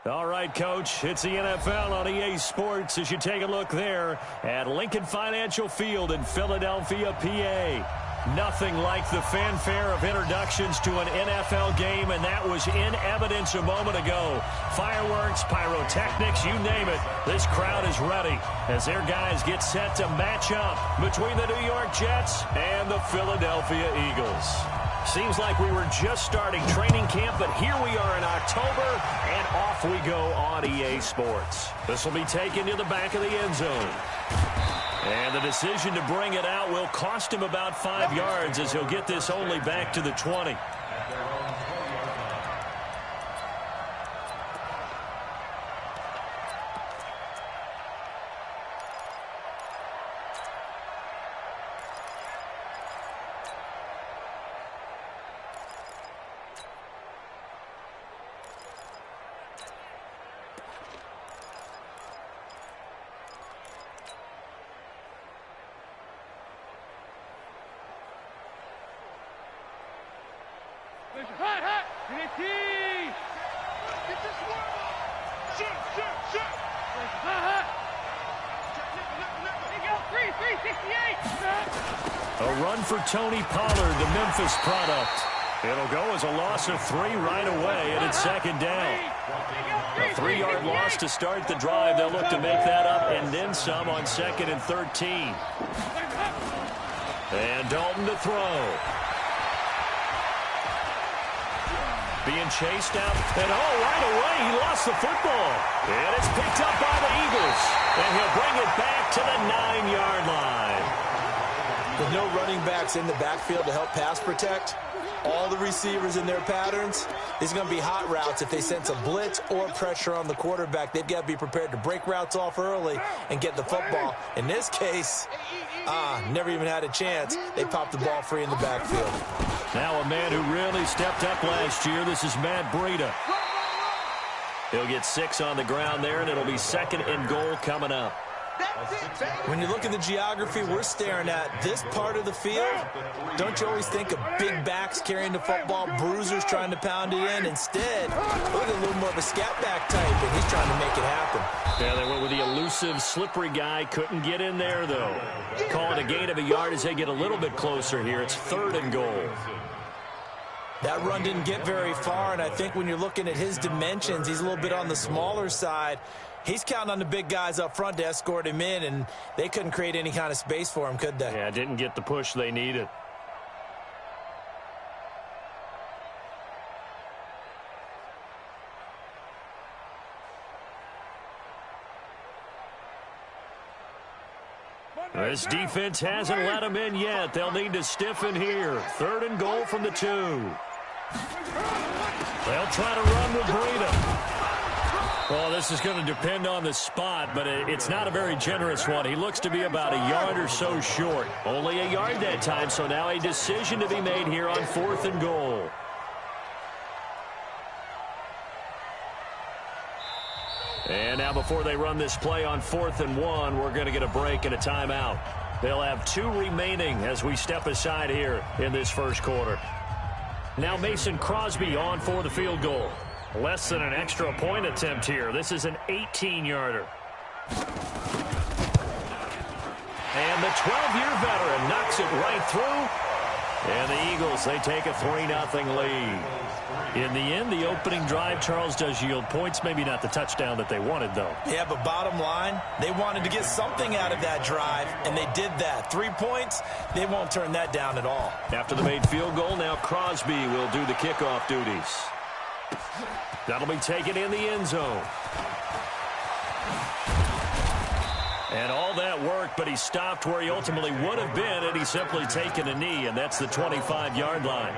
All right, Coach, it's the NFL on EA Sports as you take a look there at Lincoln Financial Field in Philadelphia, PA. Nothing like the fanfare of introductions to an NFL game, and that was in evidence a moment ago. Fireworks, pyrotechnics, you name it. This crowd is ready as their guys get set to match up between the New York Jets and the Philadelphia Eagles. Seems like we were just starting training camp, but here we are in October, and off we go on EA Sports. This will be taken to the back of the end zone. And the decision to bring it out will cost him about 5 yards as he'll get this only back to the 20. A run for Tony Pollard, the Memphis product. It'll go as a loss of 3 right away, and it's second down. A 3-yard loss to start the drive. They'll look to make that up and then some on 2nd and 13. And Dalton to throw. Being chased out, and right away, he lost the football. And it's picked up by the Eagles. And he'll bring it back to the 9-yard line. With no running backs in the backfield to help pass protect, all the receivers in their patterns, these are going to be hot routes. If they sense a blitz or pressure on the quarterback, they've got to be prepared to break routes off early and get the football. In this case, never even had a chance. They popped the ball free in the backfield. Now a man who really stepped up last year. This is Matt Breida. He'll get 6 on the ground there, and it'll be 2nd and goal coming up. When you look at the geography we're staring at, this part of the field, don't you always think of big backs carrying the football, bruisers trying to pound it in? Instead, look at a little more of a scat back type, and he's trying to make it happen. Yeah, they went with the elusive, slippery guy. Couldn't get in there, though. Call it a gain of a yard as they get a little bit closer here. It's 3rd and goal. That run didn't get very far, and I think when you're looking at his dimensions, he's a little bit on the smaller side. He's counting on the big guys up front to escort him in, and they couldn't create any kind of space for him, could they? Yeah, didn't get the push they needed. This defense hasn't let him in yet. They'll need to stiffen here. 3rd and goal from the 2. They'll try to run with Breida. Well, this is going to depend on the spot, but it's not a very generous one. He looks to be about a yard or so short. Only a yard that time, so now a decision to be made here on 4th and goal. And now before they run this play on 4th and 1, we're going to get a break and a timeout. They'll have 2 remaining as we step aside here in this first quarter. Now Mason Crosby on for the field goal. Less than an extra point attempt here. This is an 18-yarder. And the 12-year veteran knocks it right through. And the Eagles, they take a 3-0 lead. In the end, the opening drive, Charles, does yield points. Maybe not the touchdown that they wanted, though. Yeah, but bottom line, they wanted to get something out of that drive, and they did that. 3 points, they won't turn that down at all. After the made field goal, now Crosby will do the kickoff duties. That'll be taken in the end zone. And all that work, but he stopped where he ultimately would have been had he simply taken a knee, and that's the 25-yard line.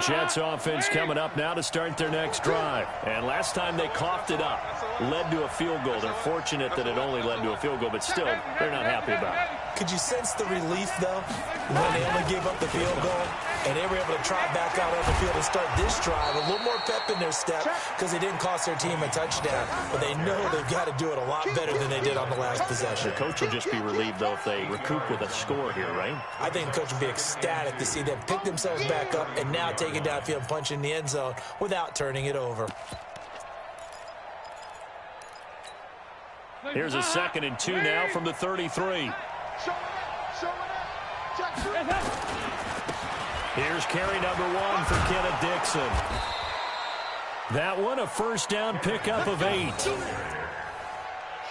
Jets offense coming up now to start their next drive. And last time they coughed it up, led to a field goal. They're fortunate that it only led to a field goal, but still, they're not happy about it. Could you sense the relief, though, when they only gave up the field goal? And they were able to trot back out on the field and start this drive. A little more pep in their step because they didn't cost their team a touchdown. But they know they've got to do it a lot better than they did on the last possession. The coach will just be relieved, though, if they recoup with a score here, right? I think the coach will be ecstatic to see them pick themselves back up and now take it downfield and punch in the end zone without turning it over. Here's a 2nd and 2 now from the 33. Here's carry number 1 for Kenneth Dixon. That one, a first down pickup of 8.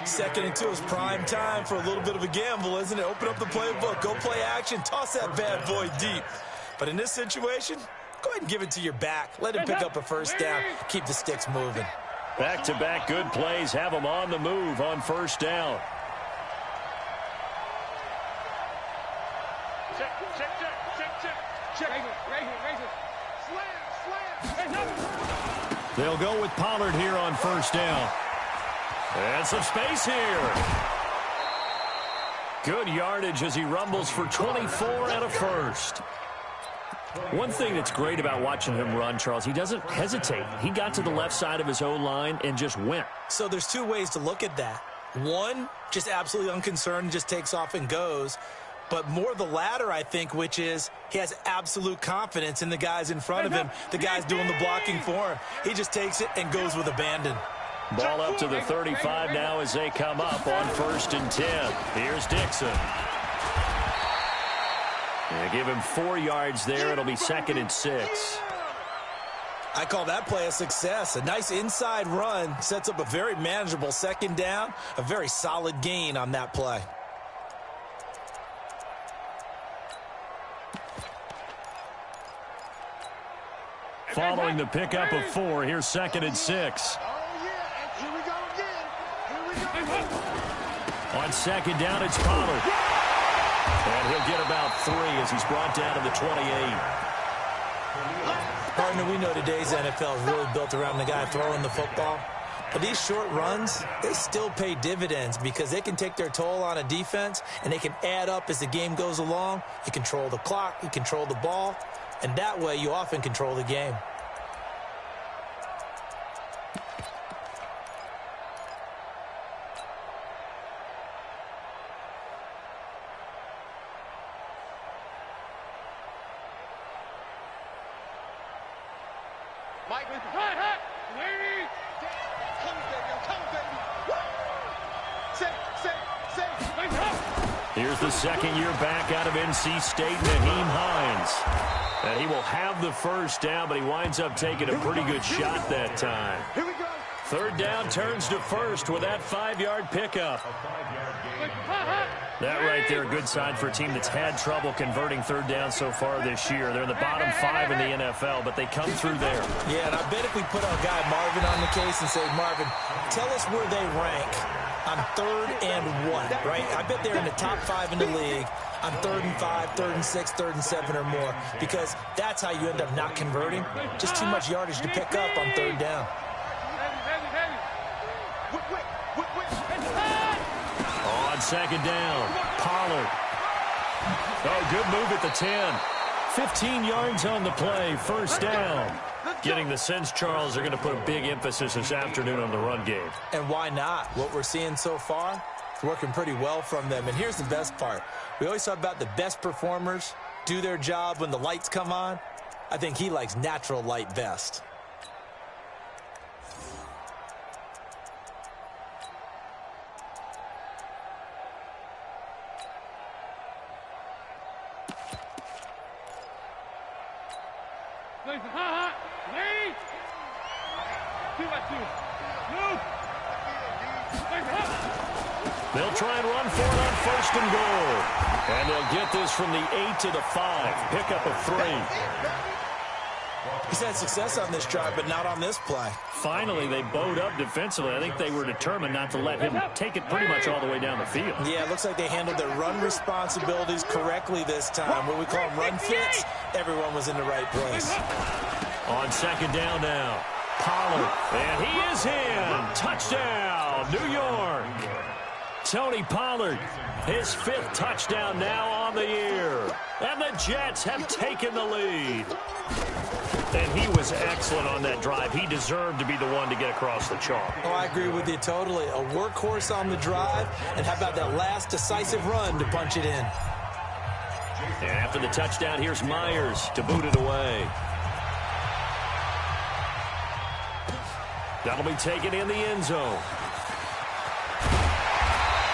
2nd and 2 is prime time for a little bit of a gamble, isn't it? Open up the playbook, go play action, toss that bad boy deep. But in this situation, go ahead and give it to your back. Let him pick up a first down. Keep the sticks moving. Back-to-back good plays have them on the move on first down. They'll go with Pollard here on first down. And some space here. Good yardage as he rumbles for 24 and a first. One thing that's great about watching him run, Charles, he doesn't hesitate. He got to the left side of his O-line and just went. So there's two ways to look at that. One, just absolutely unconcerned, just takes off and goes. But more the latter, I think, which is he has absolute confidence in the guys in front of him, the guys doing the blocking for him. He just takes it and goes with abandon. Ball up to the 35 now as they come up on 1st and 10. Here's Dixon. They give him 4 yards there. It'll be 2nd and 6. I call that play a success. A nice inside run sets up a very manageable 2nd down, a very solid gain on that play. Following the pickup of 4, here's 2nd and 6. On 2nd down, it's Pollard. And he'll get about 3 as he's brought down to the 28. Partner, we know today's NFL is really built around the guy throwing the football. But these short runs, they still pay dividends because they can take their toll on a defense and they can add up as the game goes along. You control the clock, you control the ball, and that way you often control the game. Here's the 2nd year back out of NC State, Naheem Hines. And he will have the first down, but he winds up taking a pretty good shot that time. 3rd down turns to 1st with that 5-yard pickup. That right there, a good sign for a team that's had trouble converting 3rd down so far this year. They're in the bottom 5 in the NFL, but they come through there. Yeah, and I bet if we put our guy Marvin on the case and say, Marvin, tell us where they rank on 3rd and 1, right? I bet they're in the top 5 in the league on 3rd and 5, 3rd and 6, 3rd and 7 or more, because that's how you end up not converting. Just too much yardage to pick up on 3rd down. On 2nd down, Pollard. Oh, good move at the 10. 15 yards on the play, first down. Getting the sense, Charles, they're going to put a big emphasis this afternoon on the run game. And why not? What we're seeing so far, it's working pretty well from them. And here's the best part. We always talk about the best performers do their job when the lights come on. I think he likes natural light best. They'll try and run for it on 1st and goal. And they'll get this from the 8 to the 5. Pickup of 3. He's had success on this drive, but not on this play. Finally, they bowed up defensively. I think they were determined not to let him take it pretty much all the way down the field. Yeah, it looks like they handled their run responsibilities correctly this time. What we call them run fits, everyone was in the right place. On 2nd down now, Pollard. And he is in. Touchdown, New York. Tony Pollard, his 5th touchdown now on the year. And the Jets have taken the lead. And he was excellent on that drive. He deserved to be the one to get across the chalk. Oh, I agree with you totally. A workhorse on the drive, and how about that last decisive run to punch it in? And after the touchdown, here's Myers to boot it away. That'll be taken in the end zone.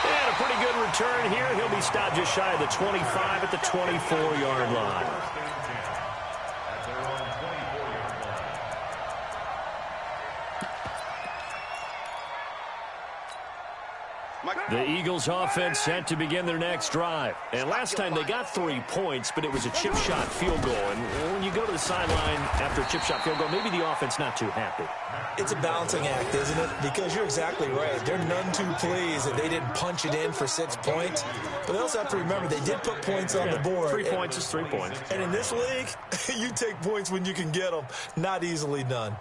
And a pretty good return here. He'll be stopped just shy of the 25 at the 24-yard line. The Eagles offense set to begin their next drive. And last time they got 3 points, but it was a chip shot field goal. And when you go to the sideline after a chip shot field goal, maybe the offense not too happy. It's a balancing act, isn't it? Because you're exactly right. They're none too pleased that they didn't punch it in for 6 points. But they also have to remember they did put points on the board. 3 points is 3 points. And in this league, you take points when you can get them. Not easily done.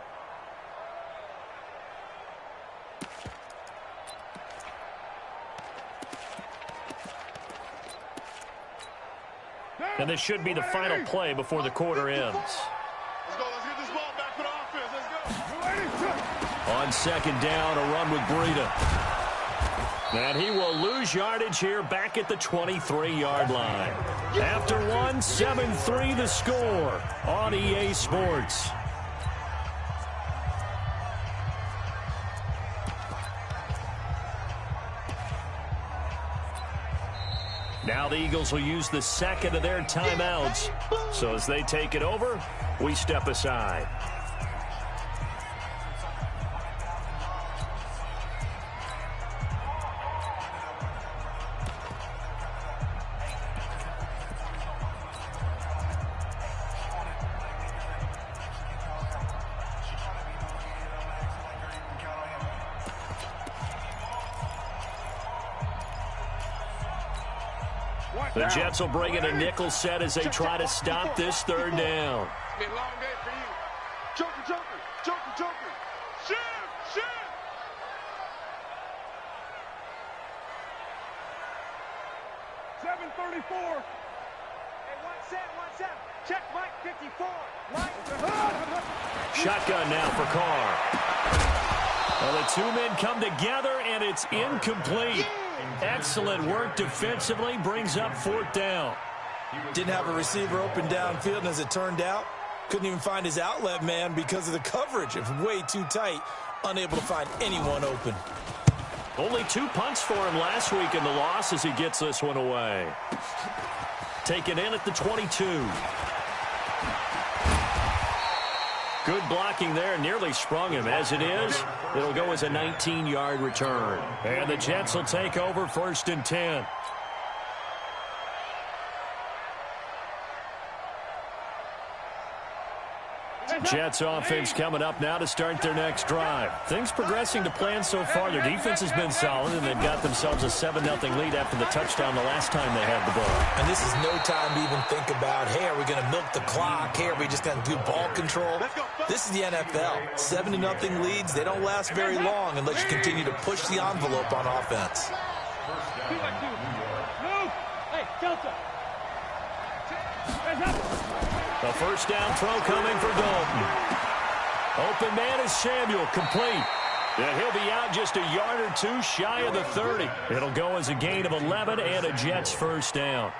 And this should be the final play before the quarter ends. Let's go. Let's get this ball back for the offense. Let's go. On second down, a run with Breida. And he will lose yardage here back at the 23-yard line. After one, 7-3 the score on EA Sports. Now the Eagles will use the second of their timeouts. So as they take it over, we step aside. The Jets will bring in a nickel set as they try to stop this third down. It's been a long day for you. Joker. Shift. 734. Hey, one set. Check Mike 54. Shotgun now for Carr. Well, the 2 men come together, and it's incomplete. Excellent work defensively, brings up 4th down. Didn't have a receiver open downfield, and as it turned out, couldn't even find his outlet man because of the coverage. It was way too tight, unable to find anyone open. Only 2 punts for him last week in the loss as he gets this one away. Taken in at the 22. Good blocking there, nearly sprung him. As it is, it'll go as a 19-yard return. And the Jets will take over 1st and 10. Jets offense coming up now to start their next drive. Things progressing to plan so far. Their defense has been solid, and they've got themselves a 7-0 lead after the touchdown the last time they had the ball. And this is no time to even think about, hey, are we going to milk the clock? Hey, are we just going to do ball control? This is the NFL. 7-0 leads, they don't last very long unless you continue to push the envelope on offense. Hey, Delta. The first down throw coming for Dalton. Open man is Samuel, complete. Yeah, he'll be out just a yard or 2 shy of the 30. It'll go as a gain of 11 and a Jets first down.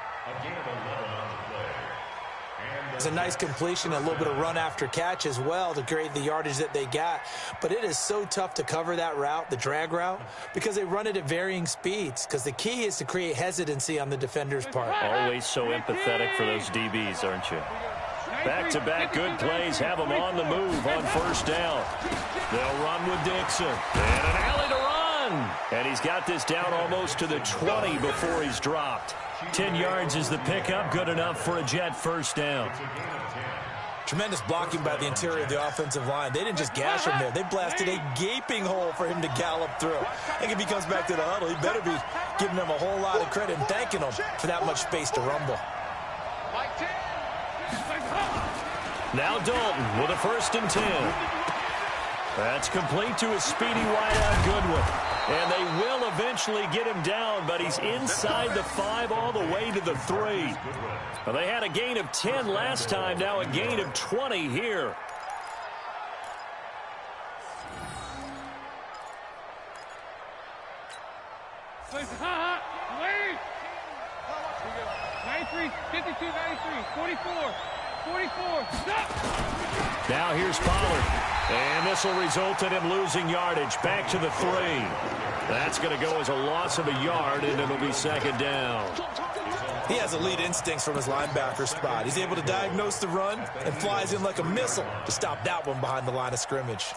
It's a nice completion, a little bit of run after catch as well to create the yardage that they got. But it is so tough to cover that route, the drag route, because they run it at varying speeds. Because the key is to create hesitancy on the defender's part. Always so empathetic for those DBs, aren't you? Back-to-back good plays have them on the move on first down. They'll run with Dixon. And an alley to run. And he's got this down almost to the 20 before he's dropped. 10 yards is the pickup, good enough for a Jet first down. Tremendous blocking by the interior of the offensive line. They didn't just gash him there. They blasted a gaping hole for him to gallop through. I think if he comes back to the huddle, he better be giving them a whole lot of credit and thanking them for that much space to rumble. Now Dalton with a 1st and 10. That's complete to his speedy wideout Goodwin. And they will eventually get him down, but he's inside the 5 all the way to the 3. Well, they had a gain of 10 last time, now a gain of 20 here. Wait. 93, 52, 93, 44, 44, stop! Now here's Pollard. And this will result in him losing yardage. Back to the 3. That's going to go as a loss of a yard, and it'll be second down. He has elite instincts from his linebacker spot. He's able to diagnose the run and flies in like a missile to stop that one behind the line of scrimmage.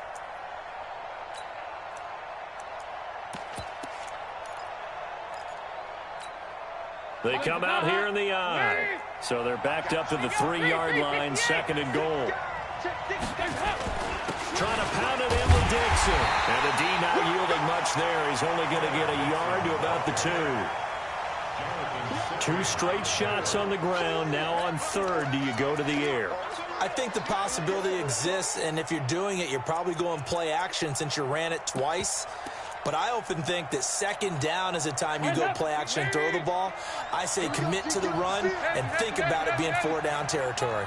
They come out here in the eye. So they're backed up to the 3-yard line, second and goal. Trying to pound it in with Dixon. And the D not yielding much there. He's only going to get a yard to about the 2. 2 straight shots on the ground. Now on third, do you go to the air? I think the possibility exists, and if you're doing it, you're probably going play action since you ran it twice. But I often think that second down is the time you go play action and throw the ball. I say commit to the run and think about it being 4-down territory.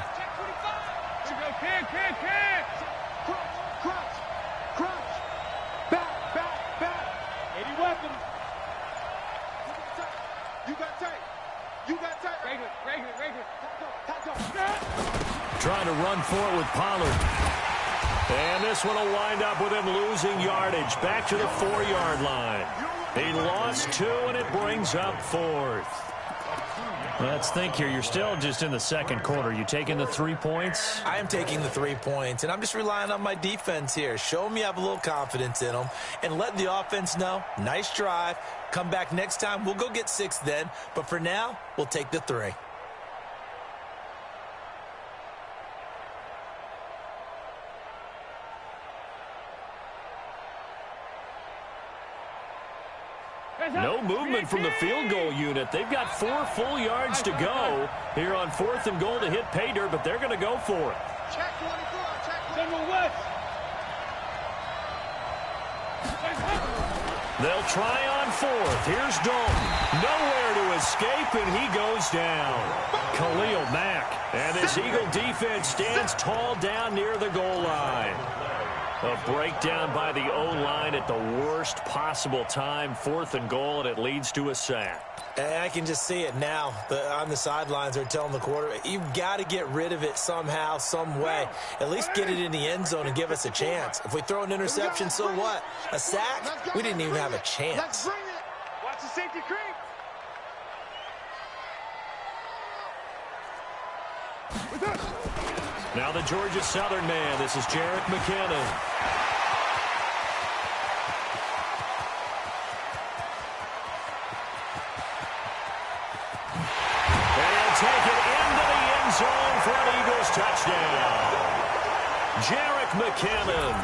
Trying to run for it with Pollard. And this one will wind up with him losing yardage. Back to the 4-yard line. He lost 2, and it brings up 4th. Let's think here. You're still just in the second quarter. You taking the 3 points? I am taking the 3 points, and I'm just relying on my defense here. Show them you have a little confidence in them, and let the offense know, nice drive. Come back next time. We'll go get 6 then. But for now, we'll take the 3. No movement from the field goal unit. They've got 4 full yards to go here on 4th and goal to hit pay dirt, but they're going to go for it. Check 24, check 24. They'll try on 4th. Here's Dalton. Nowhere to escape, and he goes down. Khalil Mack. And this Eagle defense stands tall down near the goal line. A breakdown by the O-line at the worst possible time. 4th and goal, and it leads to a sack. And I can just see it now. On the sidelines, they're telling the quarterback, you've got to get rid of it somehow, some way. At least get it in the end zone and give us a chance. If we throw an interception, so what? A sack? We didn't even have a chance. Let's bring it. Watch the safety creep. Now the Georgia Southern man. This is Jerick McKinnon. And he'll take it into the end zone for an Eagles touchdown. Jerick McKinnon,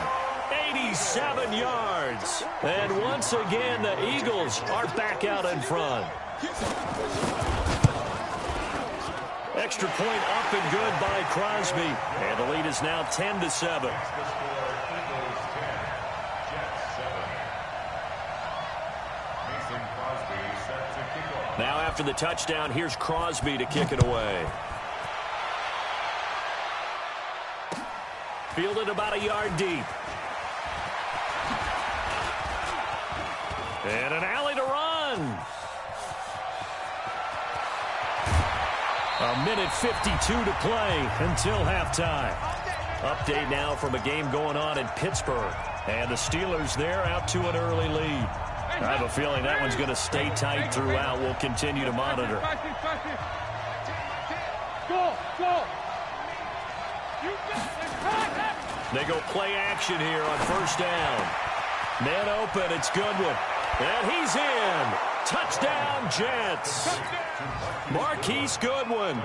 87 yards. And once again, the Eagles are back out in front. Extra point up and good by Crosby. And the lead is now 10-7. Now after the touchdown, here's Crosby to kick it away. Fielded about a yard deep. And an alley to run. A minute 52 to play until halftime. Update now from a game going on in Pittsburgh. And the Steelers there out to an early lead. I have a feeling that one's going to stay tight throughout. We'll continue to monitor. They go play action here on first down. Man open, it's Goodwin. And he's in. Touchdown, Jets. Marquise Goodwin,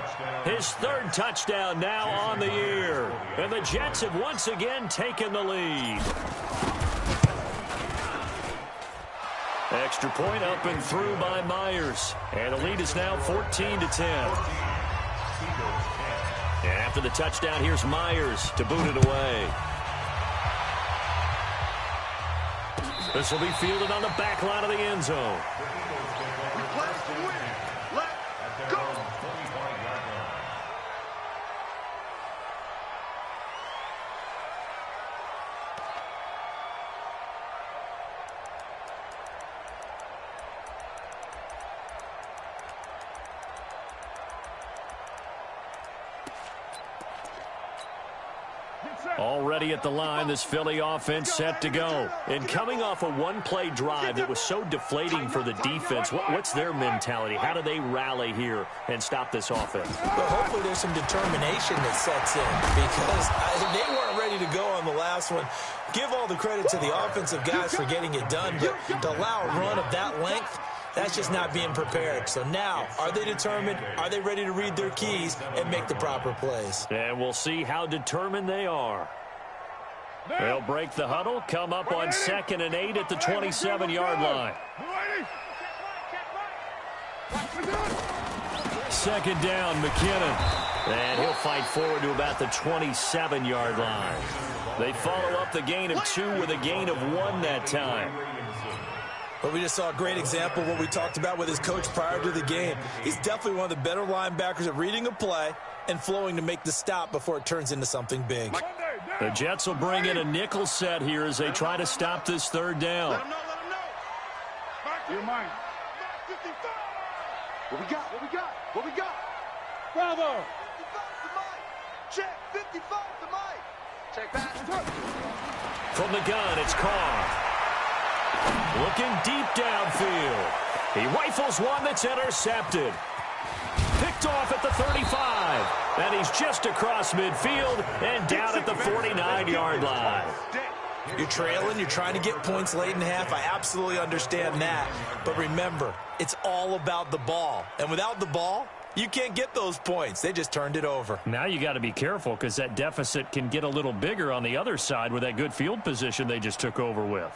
his 3rd touchdown now on the year. And the Jets have once again taken the lead. Extra point up and through by Myers. And the lead is now 14-10. And after the touchdown, here's Myers to boot it away. This will be fielded on the back line of the end zone. We play to win. Let's go. Already at the line, this Philly offense set to go. And coming off a one-play drive that was so deflating for the defense, what's their mentality? How do they rally here and stop this offense? Well, hopefully there's some determination that sets in because they weren't ready to go on the last one. Give all the credit to the offensive guys for getting it done, but to allow a run of that length, that's just not being prepared. So now, are they determined? Are they ready to read their keys and make the proper plays? And we'll see how determined they are. They'll break the huddle, come up on 2nd and 8 at the 27-yard line. 2nd down, McKinnon. And he'll fight forward to about the 27-yard line. They follow up the gain of 2 with a gain of 1 that time. But we just saw a great example of what we talked about with his coach prior to the game. He's definitely one of the better linebackers at reading a play and flowing to make the stop before it turns into something big. The Jets will bring in a nickel set here as they try to stop this 3rd down. Let him know. You're mine. 55. What we got? Bravo. 55 to Mike. Check. 55 to Mike. Check that. From the gun, it's Carr. Looking deep downfield. He rifles one that's intercepted. Picked off at the 35. And he's just across midfield and down at the 49-yard line. You're trailing. You're trying to get points late in the half. I absolutely understand that. But remember, it's all about the ball. And without the ball, you can't get those points. They just turned it over. Now you got to be careful because that deficit can get a little bigger on the other side with that good field position they just took over with.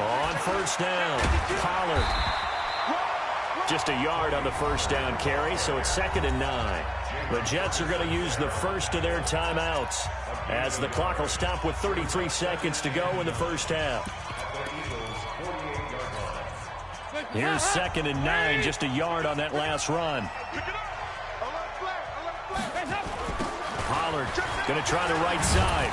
On 1st down, Pollard. Just a yard on the 1st down carry, so it's 2nd and 9. The Jets are going to use the first of their timeouts as the clock will stop with 33 seconds to go in the 1st half. Here's 2nd and 9, just a yard on that last run. Pollard going to try the right side.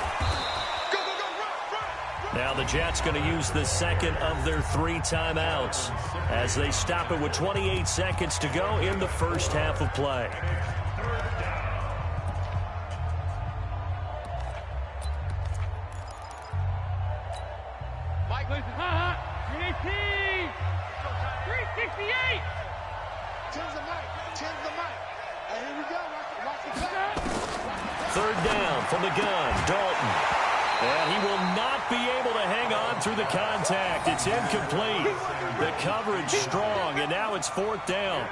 Now the Jets going to use the 2nd of their 3 timeouts as they stop it with 28 seconds to go in the 1st half of play. Mike, 318. 368. 10's the mic. And here we go. Watch the clock. 3rd down from the gun, Dalton. And he will not be able to hang on through the contact. It's incomplete. The coverage strong, and now it's 4th down.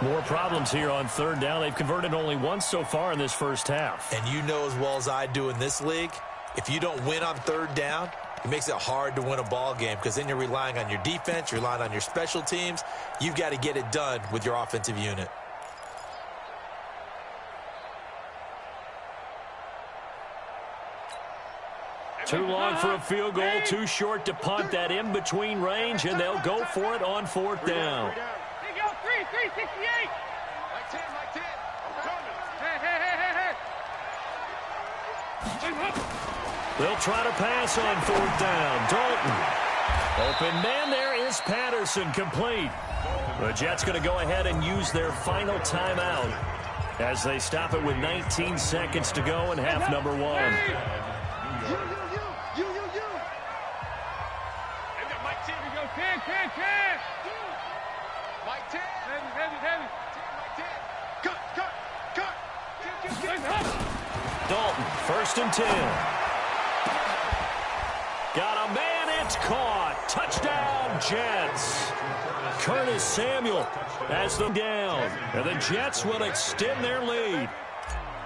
More problems here on 3rd down. They've converted only once so far in this 1st half. And you know as well as I do in this league, if you don't win on 3rd down, it makes it hard to win a ball game because then you're relying on your defense, you're relying on your special teams. You've got to get it done with your offensive unit. Too long for a field goal, too short to punt that in-between range, and they'll go for it on 4th down. They go 368. Mike 10. I'm coming. Hey. They'll try to pass on 4th down. Dalton. Open man there is Patterson, complete. The Jets going to go ahead and use their final timeout as they stop it with 19 seconds to go in half number 1. You. Mike 10. We go 10. Mike 10. Heavy. Cut. Dalton, 1st and 10. Got a man, it's caught. Touchdown, Jets. Curtis Samuel has them down. And the Jets will extend their lead.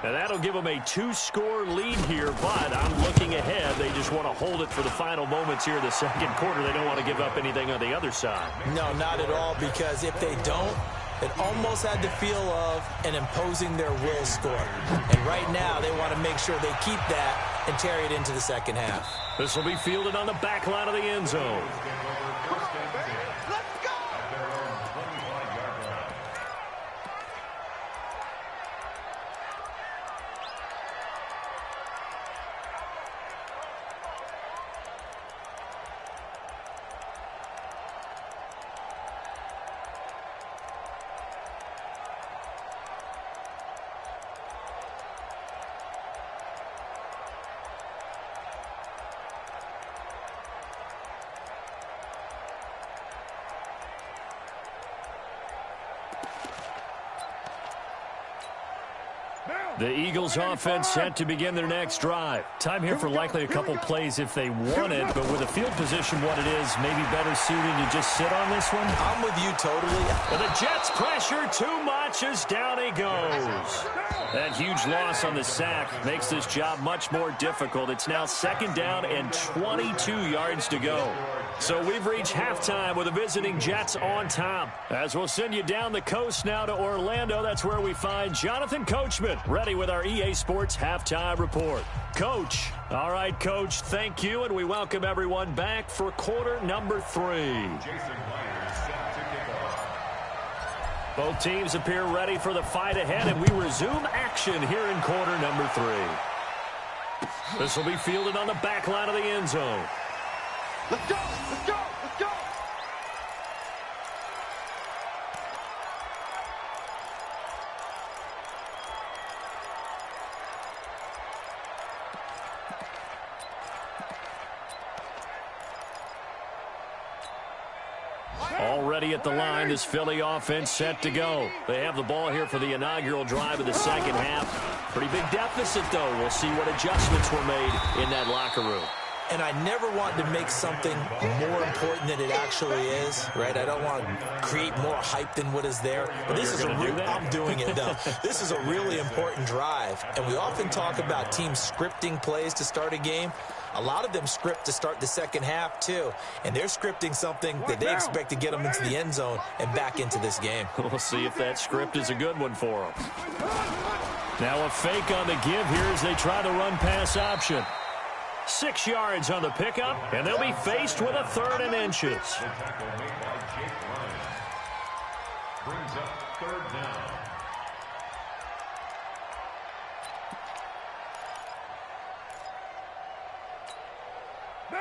And that'll give them a 2-score lead here, but I'm looking ahead. They just want to hold it for the final moments here in the 2nd quarter. They don't want to give up anything on the other side. No, not at all, because if they don't, It almost had the feel of an imposing their will score. And right now, they want to make sure they keep that and carry it into the second half. This will be fielded on the back line of the end zone. The Eagles offense set to begin their next drive. Time here for likely a couple plays if they want it, but with a field position what it is, maybe better suited to just sit on this one. I'm with you totally. But the Jets pressure too much as down he goes. That huge loss on the sack makes this job much more difficult. It's now second down and 22 yards to go. So we've reached halftime with the visiting Jets on top. As we'll send you down the coast now to Orlando, that's where we find Jonathan Coachman, ready with our EA Sports Halftime Report. Coach. All right, Coach, thank you, and we welcome everyone back for quarter number 3. Both teams appear ready for the fight ahead, and we resume action here in quarter number 3. This will be fielded on the back line of the end zone. Let's go! Let's go! Let's go! Already at the line, this Philly offense set to go. They have the ball here for the inaugural drive of the second half. Pretty big deficit, though. We'll see what adjustments were made in that locker room. And I never want to make something more important than it actually is, right? I don't want to create more hype than what is there. But this is I'm doing it, though. This is a really important drive. And we often talk about teams scripting plays to start a game. A lot of them script to start the second half, too. And they're scripting something that they expect to get them into the end zone and back into this game. We'll see if that script is a good one for them. Now a fake on the give here as they try the run-pass option. 6 yards on the pickup, and they'll be faced with a 3rd and inches. Brings up 3rd down.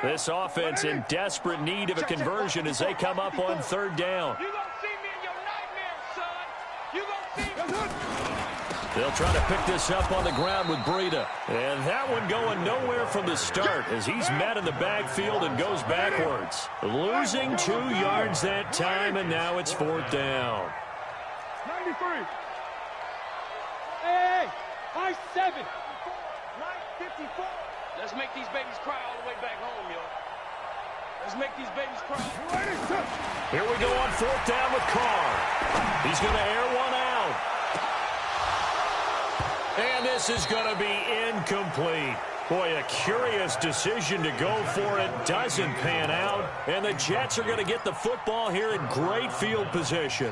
This offense in desperate need of a conversion as they come up on 3rd down. You gonna see me in your nightmares, son. You gonna see me. They'll try to pick this up on the ground with Breida. And that one going nowhere from the start as he's met in the backfield and goes backwards. Losing 2 yards that time, and now it's 4th down. 93. Hey, I-7. 954. Let's make these babies cry all the way back home, yo. Let's make these babies cry. Here we go on 4th down with Carr. He's going to air one out. And this is going to be incomplete. Boy, a curious decision to go for it. Doesn't pan out. And the Jets are going to get the football here in great field position.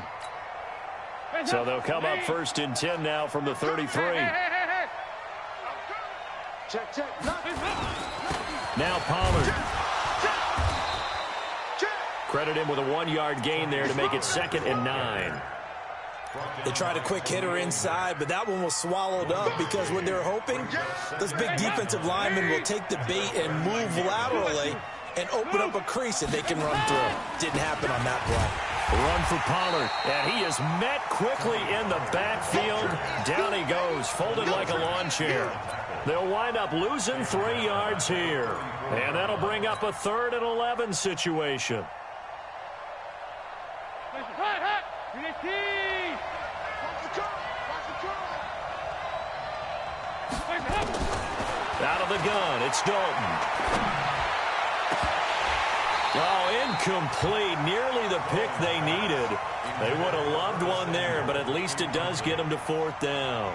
So they'll come up 1st and 10 now from the 33. Check, check. Now Pollard. Credit him with a 1-yard gain there to make it 2nd and 9. They tried a quick hitter inside, but that one was swallowed up because what they're hoping, those big defensive linemen will take the bait and move laterally and open up a crease that they can run through. Didn't happen on that play. Run for Pollard, and he is met quickly in the backfield. Down he goes, folded like a lawn chair. They'll wind up losing 3 yards here, and that'll bring up a 3rd and 11 situation. Out of the gun, it's Dalton. Oh, incomplete. Nearly the pick they needed. They would have loved one there, but at least it does get them to 4th down.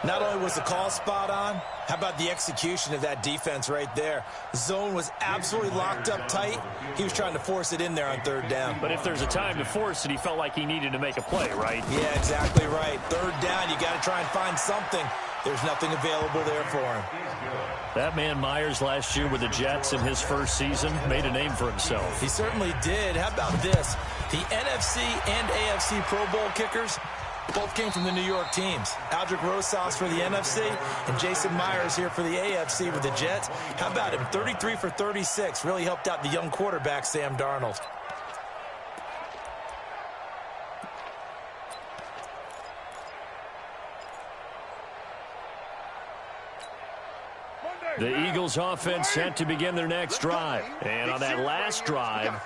Not only was the call spot on, How about the execution of that defense right there? Zone was absolutely locked up tight. He was trying to force it in there on third down. But if there's a time to force it, he felt like he needed to make a play, right? Yeah, exactly right. Third down, you got to try and find something. There's nothing available there for him. That man Myers last year with the Jets in his first season made a name for himself. He certainly did. How about this? The NFC and AFC Pro Bowl kickers both came from the New York teams. Aldrick Rosas for the NFC and Jason Myers here for the AFC with the Jets. How about him? 33 for 36. Really helped out the young quarterback, Sam Darnold. The Eagles offense set to begin their next drive. And on that last drive,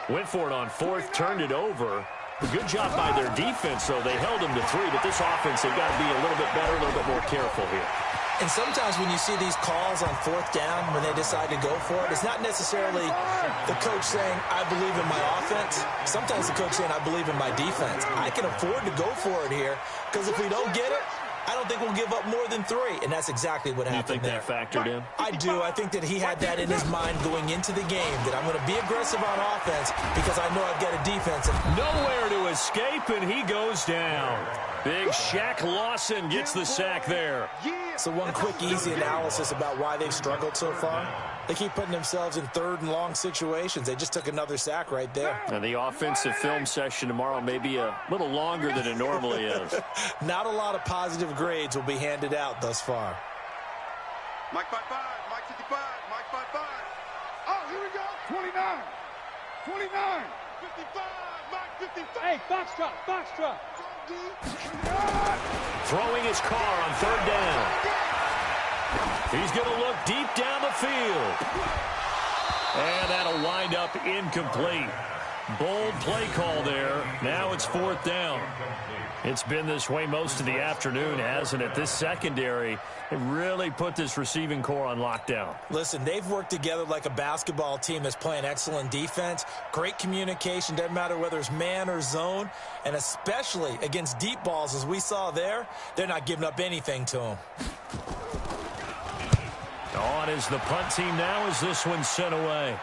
went for it on fourth, turned it over. Good job by their defense, though. They held them to 3, but this offense, they've got to be a little bit better, a little bit more careful here. And sometimes when you see these calls on fourth down, when they decide to go for it, it's not necessarily the coach saying, I believe in my offense. Sometimes the coach saying, I believe in my defense. I can afford to go for it here, because if we don't get it, I don't think we'll give up more than 3, and that's exactly what happened there. You think that factored in? I do. I think that he had that in his mind going into the game, that I'm going to be aggressive on offense because I know I've got a defense. Nowhere to escape, and he goes down. Big Shaq Lawson gets the sack there. So one quick, easy analysis about why they've struggled so far. They keep putting themselves in third and long situations. They just took another sack right there. And the offensive film session tomorrow may be a little longer than it normally is. Not a lot of positive grades will be handed out thus far. Mike 5-5, Mike 55, Mike 5-5. Oh, here we go. 29, 59, 55, Mike 55. Hey, box truck. Throwing his car on third down. He's going to look deep down the field. And that'll wind up incomplete. Bold play call there. Now it's fourth down. It's been this way most of the afternoon, hasn't it? This secondary, it really put this receiving core on lockdown. Listen, they've worked together like a basketball team that's playing excellent defense. Great communication, doesn't matter whether it's man or zone. And especially against deep balls, as we saw there, they're not giving up anything to them. On is the punt team now as this one's sent away.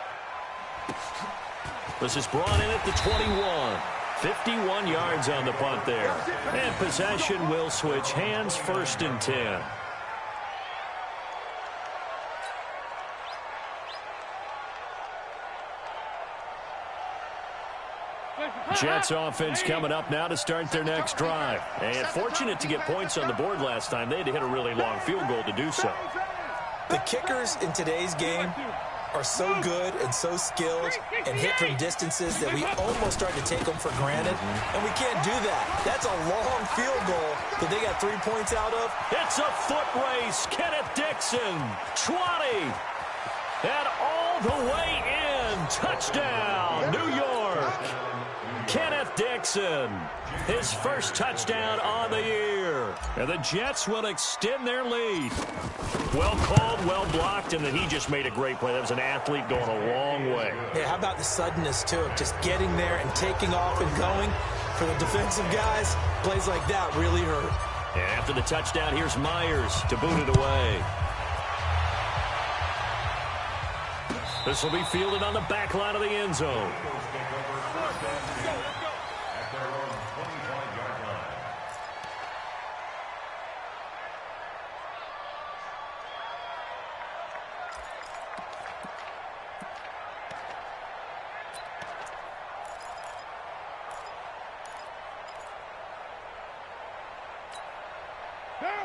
This is brought in at the 21. 51 yards on the punt there. And possession will switch hands, 1st and 10. Jets offense coming up now to start their next drive. And fortunate to get points on the board last time. They had to hit a really long field goal to do so. The kickers in today's game are so good and so skilled and hit from distances that we almost start to take them for granted, and we can't do that. That's a long field goal that they got 3 points out of. It's a foot race. Kenneth Dixon, 20, and all the way in. Touchdown, New York. Kenneth Dixon, his first touchdown on the year. And the Jets will extend their lead. Well called, well blocked, and then he just made a great play. That was an athlete going a long way. Yeah, how about the suddenness to it? Just getting there and taking off and going. For the defensive guys, plays like that really hurt. And after the touchdown, here's Myers to boot it away. This will be fielded on the back line of the end zone.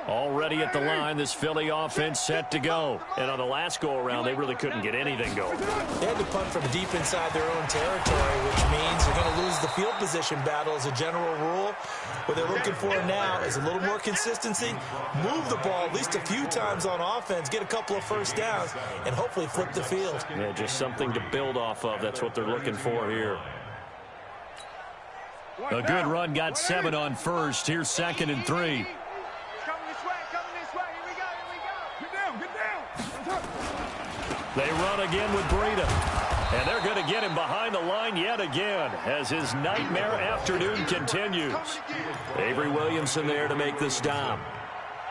Already at the line, this Philly offense set to go. And on the last go-around, they really couldn't get anything going. They had to punt from deep inside their own territory, which means they're going to lose the field position battle as a general rule. What they're looking for now is a little more consistency, move the ball at least a few times on offense, get a couple of first downs, and hopefully flip the field. Yeah, just something to build off of. That's what they're looking for here. A good run, got 7 on first. Here's 2nd and 3. They run again with Breida. And they're going to get him behind the line yet again as his nightmare afternoon continues. Avery Williamson there to make the stop.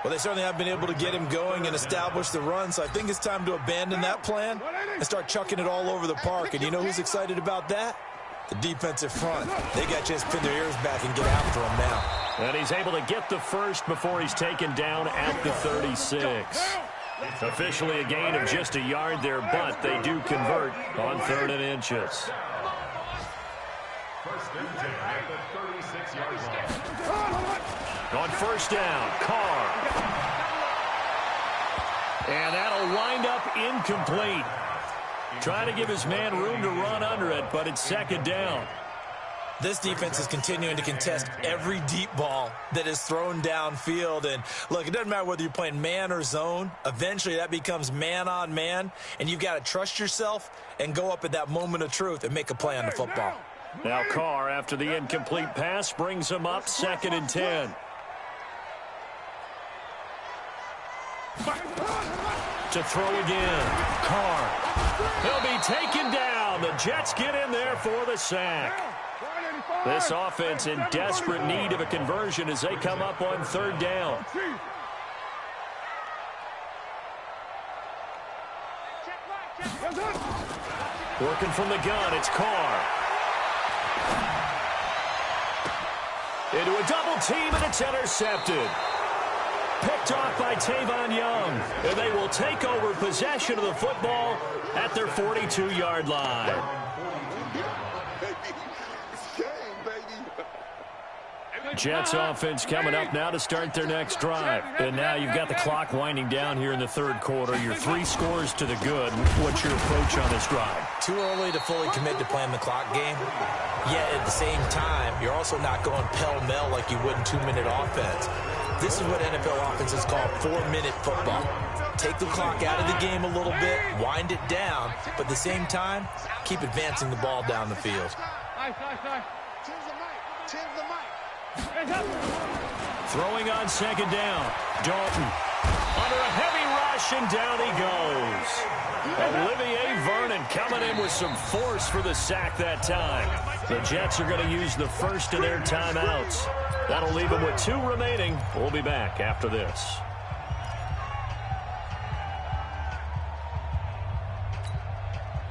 Well, they certainly have been able to get him going and establish the run, so I think it's time to abandon that plan and start chucking it all over the park. And you know who's excited about that? The defensive front. They got a chance to pin their ears back and get after him now. And he's able to get the first before he's taken down at the 36. Officially a gain of just a yard there, but they do convert on 3rd and inches. First and 10 at the 36-yard line. On first down, Carr. And that'll wind up incomplete. Trying to give his man room to run under it, but it's 2nd down. This defense is continuing to contest every deep ball that is thrown downfield. And, look, it doesn't matter whether you're playing man or zone. Eventually, that becomes man-on-man, and you've got to trust yourself and go up at that moment of truth and make a play on the football. Now Carr, after the incomplete pass, brings him up 2nd and 10. To throw again. Carr. He'll be taken down. The Jets get in there for the sack. This offense in desperate need of a conversion as they come up on 3rd down. Working from the gun, it's Carr. Into a double team, and it's intercepted. Picked off by Tavon Young. And they will take over possession of the football at their 42-yard line. Jets offense coming up now to start their next drive. And now you've got the clock winding down here in the 3rd quarter. You're 3 scores to the good. What's your approach on this drive? Too early to fully commit to playing the clock game. Yet at the same time, you're also not going pell-mell like you would in 2-minute offense. This is what NFL offenses call 4-minute football. Take the clock out of the game a little bit, wind it down, but at the same time, keep advancing the ball down the field. Throwing on 2nd down. Dalton under a heavy rush, and down he goes. Olivier Vernon coming in with some force for the sack that time. The Jets are going to use the first of their timeouts. That'll leave them with 2 remaining. We'll be back after this.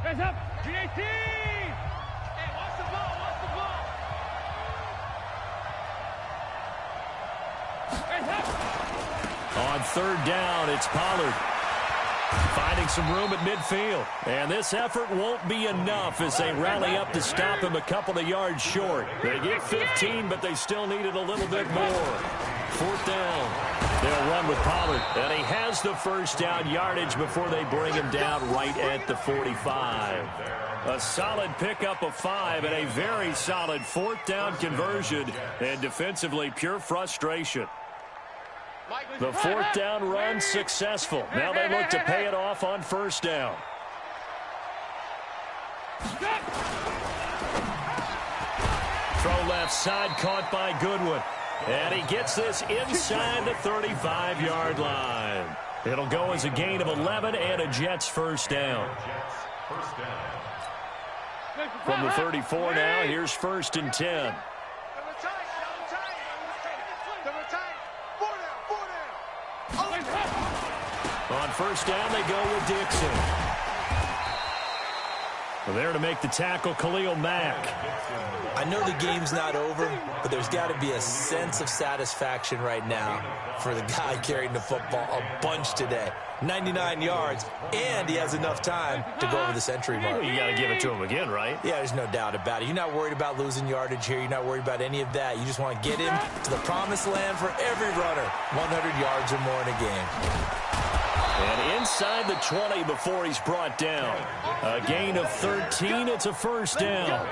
Hands up, PAT! Hey, watch the ball, watch the ball! Hands up! On 3rd down, it's Pollard. Finding some room at midfield. And this effort won't be enough as they rally up to stop him a couple of yards short. They get 15, but they still needed a little bit more. 4th down. They'll run with Pollard. And he has the first down yardage before they bring him down right at the 45. A solid pickup of 5 and a very solid 4th down conversion. And defensively, pure frustration. The 4th down run successful. Now they look to pay it off on 1st down. Throw left side, caught by Goodwin. And he gets this inside the 35-yard line. It'll go as a gain of 11 and a Jets first down. From the 34 now, here's 1st and 10. On 1st down, they go with Dixon. Well, there to make the tackle, Khalil Mack. I know the game's not over, but there's got to be a sense of satisfaction right now for the guy carrying the football a bunch today. 99 yards, and he has enough time to go over the century mark. Well, you got to give it to him again, right? Yeah, there's no doubt about it. You're not worried about losing yardage here. You're not worried about any of that. You just want to get him to the promised land for every runner. 100 yards or more in a game. And inside the 20 before he's brought down. A gain of 13. It's a 1st down.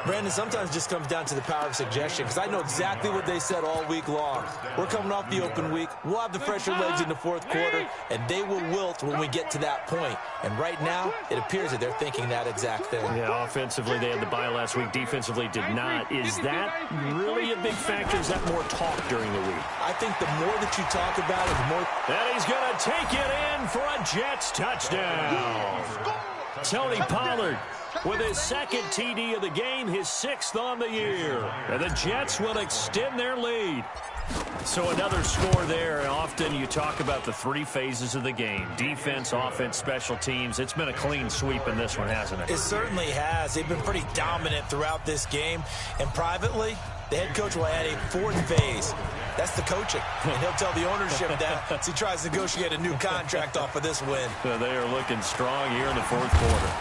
Brandon, sometimes it just comes down to the power of suggestion, because I know exactly what they said all week long. We're coming off the open week. We'll have the fresher legs in the 4th quarter, and they will wilt when we get to that point. And right now, it appears that they're thinking that exact thing. Yeah, offensively, they had the bye last week. Defensively, did not. Is that really a big factor? Is that more talk during the week? I think the more that you talk about it, the more... And he's going to take it in for a Jets touchdown. Tony Pollard with his second TD of the game, his 6th on the year. And the Jets will extend their lead. So another score there, and often you talk about the 3 phases of the game. Defense, offense, special teams. It's been a clean sweep in this one, hasn't it? It certainly has. They've been pretty dominant throughout this game. And privately, the head coach will add a 4th phase. That's the coaching. And he'll tell the ownership that as he tries to negotiate a new contract off of this win. So they are looking strong here in the 4th quarter.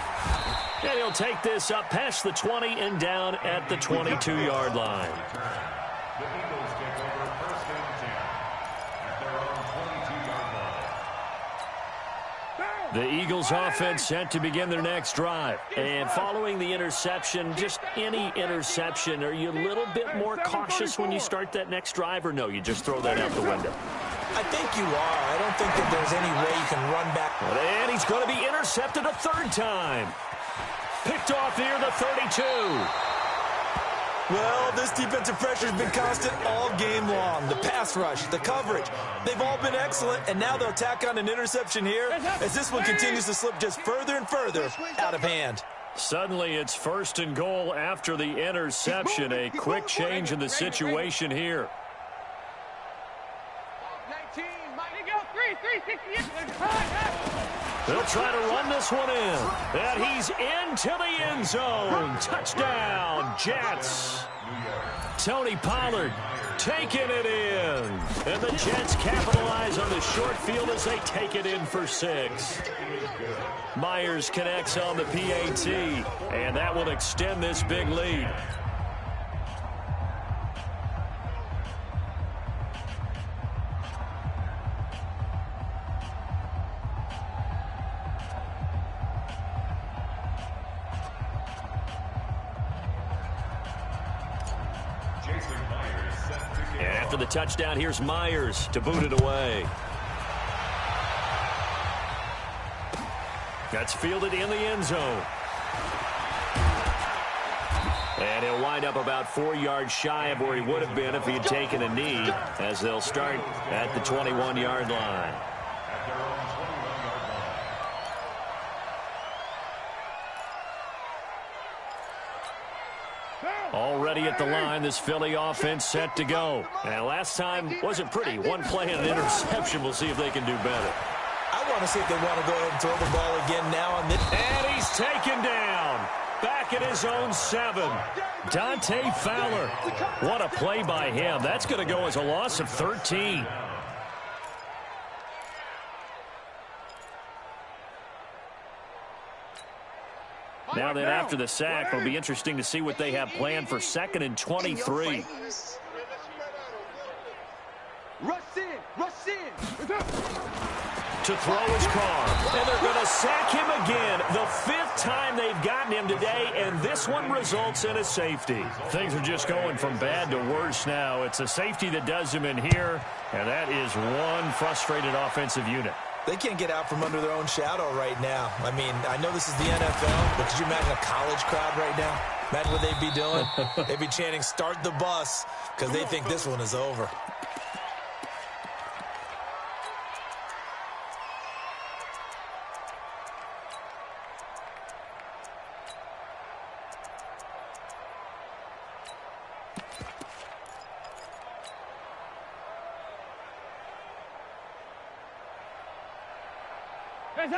And he'll take this up past the 20 and down at the 22-yard line. The Eagles take over 1st and 10 at their own 22-yard line. The Eagles offense set to begin their next drive. And following the interception, just any interception, are you a little bit more cautious when you start that next drive, or no, you just throw that out the window? I think you are. I don't think that there's any way you can run back. And he's going to be intercepted a 3rd time. Picked off near the 32. Well, this defensive pressure has been constant all game long. The pass rush, the coverage, they've all been excellent, and now they'll tack on an interception here as this one continues to slip just further and further out of hand. Suddenly, it's 1st and goal after the interception. A quick change in the situation here. 19, Mike. Go, 368. They'll try to run this one in. And he's into the end zone. Touchdown, Jets. Tony Pollard taking it in. And the Jets capitalize on the short field as they take it in for 6. Myers connects on the PAT. And that will extend this big lead. After the touchdown, here's Myers to boot it away. That's fielded in the end zone. And he'll wind up about 4 yards shy of where he would have been if he had taken a knee, as they'll start at the 21-yard line. Already at the line, this Philly offense set to go. And last time wasn't pretty. One play and an interception. We'll see if they can do better. I want to see if they want to go ahead and throw the ball again now. And he's taken down. Back at his own 7. Dante Fowler. What a play by him. That's going to go as a loss of 13. Now then, after the sack, it'll be interesting to see what they have planned for 2nd and 23. Rush in. To throw his car. And they're going to sack him again. The 5th time they've gotten him today, and this one results in a safety. Things are just going from bad to worse now. It's a safety that does him in here, and that is one frustrated offensive unit. They can't get out from under their own shadow right now. I mean, I know this is the NFL, but could you imagine a college crowd right now? Imagine what they'd be doing. They'd be chanting, "Start the bus," because they think this one is over.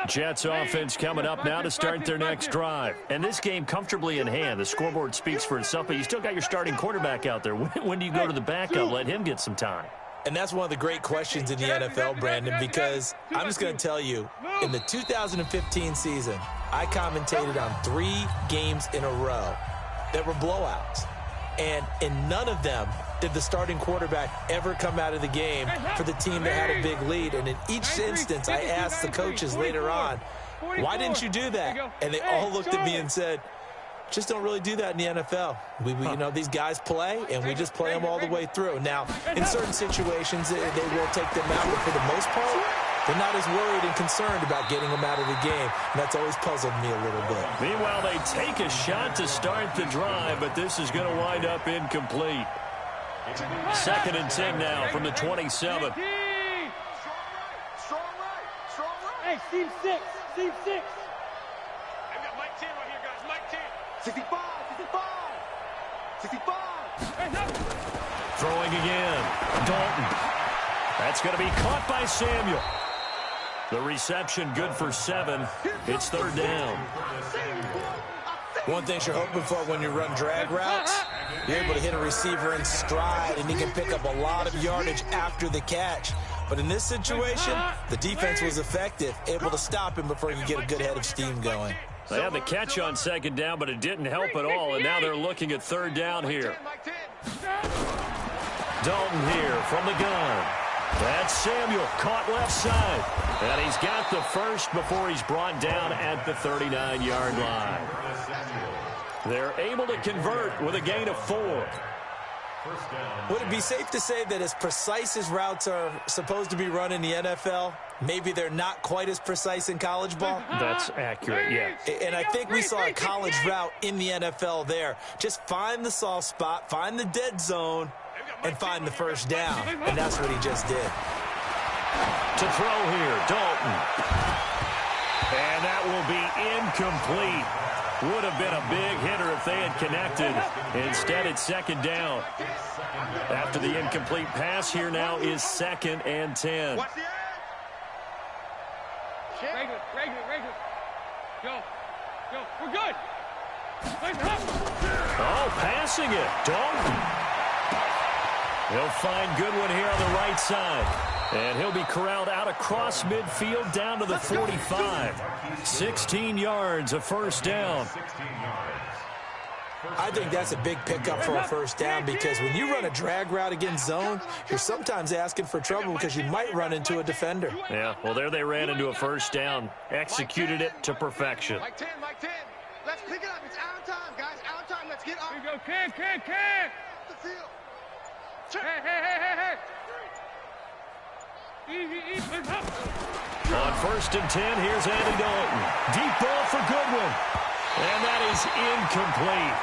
Jets offense coming up now to start their next drive. And this game comfortably in hand. The scoreboard speaks for itself, but you still got your starting quarterback out there. When do you go to the backup? Let him get some time. And that's one of the great questions in the NFL, Brandon, because I'm just going to tell you, in the 2015 season, I commentated on 3 games in a row that were blowouts. And in none of them did the starting quarterback ever come out of the game for the team that had a big lead. And in each instance, I asked the coaches later on, why didn't you do that? And they all looked at me and said, just don't really do that in the NFL. We you know, these guys play, and we just play them all the way through. Now, in certain situations, they will take them out, but for the most part, they're not as worried and concerned about getting them out of the game. And that's always puzzled me a little bit. Meanwhile, they take a shot to start the drive, but this is going to wind up incomplete. 2nd and 10 now from the 27. Strong right. Hey, team 6. Team 6. I've got Mike 10 right here, guys. Mike 65, 65, 65. Throwing again. Dalton. That's going to be caught by Samuel. The reception good for 7. It's third down. One thing you're hoping for when you run drag routes, you're able to hit a receiver in stride, and he can pick up a lot of yardage after the catch. But in this situation, the defense was effective, able to stop him before he could get a good head of steam going. They had the catch on second down, but it didn't help at all, and now they're looking at third down here. Dalton here from the gun. That's Samuel, caught left side. And he's got the first before he's brought down at the 39-yard line. They're able to convert with a gain of 4. Would it be safe to say that as precise as routes are supposed to be run in the NFL, maybe they're not quite as precise in college ball? That's accurate, yeah. And I think we saw a college route in the NFL there. Just find the soft spot, find the dead zone, and find the first down. And that's what he just did. To throw here, Dalton. And that will be incomplete. Would have been a big hitter if they had connected. Instead, it's second down. After the incomplete pass, here now is 2nd and 10. Regular. Go. We're good. Oh, passing it. Dalton. He'll find Goodwin here on the right side. And he'll be corralled out across midfield down to the 45. 16 yards, a first down. I think that's a big pickup for a first down, because when you run a drag route against zone, you're sometimes asking for trouble because you might run into a defender. Yeah, well, there they ran into a first down. Executed it to perfection. Mike 10. Let's pick it up. It's our time, guys. Our time. Let's get up. Here we go. Can. The field. Hey. Easy. On 1st and 10, here's Andy Dalton. Deep ball for Goodwin. And that is incomplete.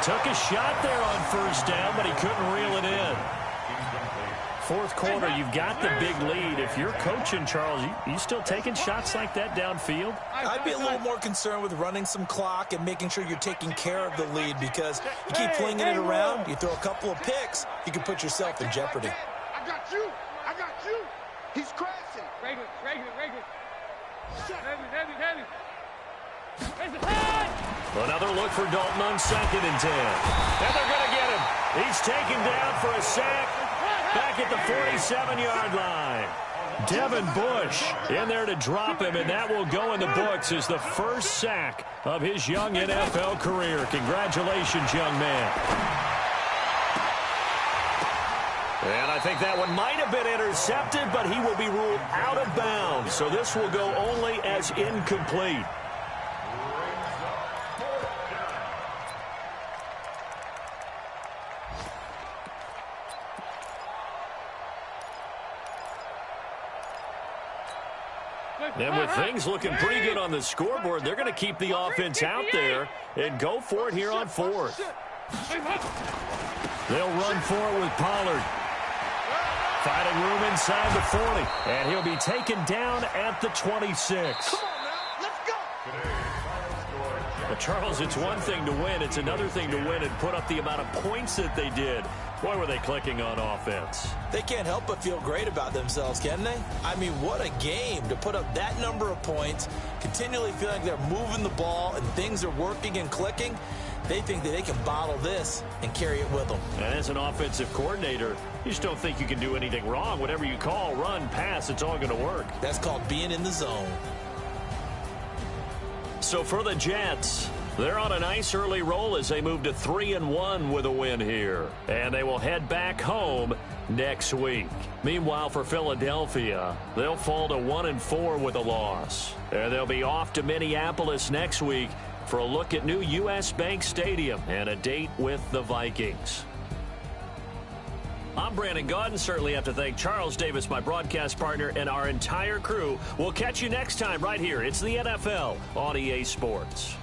Took a shot there on first down, but he couldn't reel it in. Fourth quarter, you've got the big lead. If you're coaching, Charles, you still taking shots like that downfield? I'd be a little more concerned with running some clock and making sure you're taking care of the lead, because you keep flinging it around, you throw a couple of picks, you can put yourself in jeopardy. I got you. He's crashing. Regular. Heavy. Another look for Dalton on 2nd and 10. And they're going to get him. He's taken down for a sack back at the 47-yard line. Devin Bush in there to drop him, and that will go in the books as the first sack of his young NFL career. Congratulations, young man. And I think that one might have been intercepted, but he will be ruled out of bounds. So this will go only as incomplete. And with things looking pretty good on the scoreboard, they're going to keep the offense out there and go for it here on 4th. They'll run for it with Pollard. Finding room inside the 40. And he'll be taken down at the 26. Come on now. Let's go. But Charles, it's one thing to win. It's another thing to win and put up the amount of points that they did. Boy, were they clicking on offense. They can't help but feel great about themselves, can they? I mean, what a game to put up that number of points, continually feel like they're moving the ball and things are working and clicking. They think that they can bottle this and carry it with them. And as an offensive coordinator, you just don't think you can do anything wrong. Whatever you call, run, pass, it's all going to work. That's called being in the zone. So for the Jets, they're on a nice early roll as they move to 3-1 with a win here. And they will head back home next week. Meanwhile, for Philadelphia, they'll fall to 1-4 with a loss. And they'll be off to Minneapolis next week for a look at new U.S. Bank Stadium and a date with the Vikings. I'm Brandon Gaudin. Certainly have to thank Charles Davis, my broadcast partner, and our entire crew. We'll catch you next time right here. It's the NFL on EA Sports.